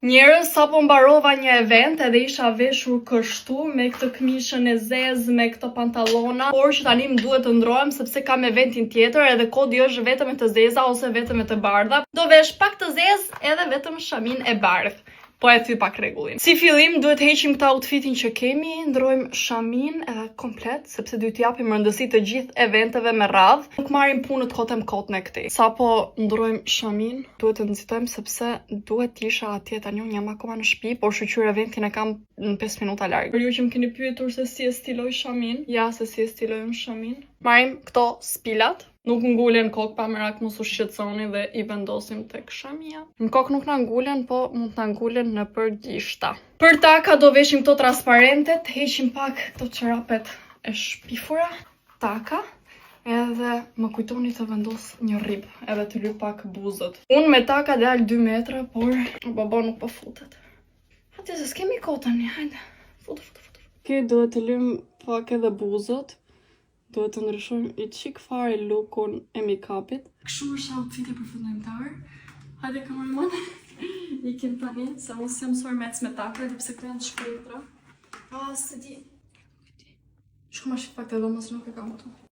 Njerëz, sapo mbarova një event edhe isha veshur kështu me këtë këmishën e zezë, me këto pantallona, por që tani më duhet të ndrohem sepse kam eventin tjetër edhe kodi është vetëm e të zeza ose vetëm e të bardha. Do vesh pak të zezë edhe vetëm shamin e bardhë. Po e thy pak rregullin. Si fillim duhet heqim këtë outfitin që kemi, ndrojmë shamin edhe komplet, sepse duhet t'japim rëndësi të gjithë eventeve me radhë. Nuk marrim punët kotem kot në këtej. Sapo ndrojmë shamin, duhet të nxitojmë sepse duhet t'isha atje tani unë jam akoma në shtëpi, por shoqyr eventin e kam në 5 minuta larg. Për ju që më keni pyetur se si e stiloj shamin, ja se si e stiloj unë shamin. Marrim këto spilat. Nuk ngulen kokë pa merak mos u shqetësoni dhe i vendosim tek shamia. Në kokë nuk na ngulen, po mund të na ngulen nëpër gishta. Për taka do veshim këto transparentet, heqim pak këto çorapet e shpifura, taka, edhe më kujtoni të vendos një rrib, edhe të lyp pak buzët. Unë me taka dal 2 metra, por baba nuk po futet. Hajde se s'kemi kohë tani, hajde. Futu. Okej, duhet të lym pak edhe buzët. Duhet të ndryshojmë i qik fare lookun e make-upit. Kështu është outfiti përfundimtar. Hajde kameramane. Ikim tani, se mos jam mësuar me taka, edhe pse këto janë të shpejtra. Se di. Shko ma shit pak të dhomës, nuk e kam këtu.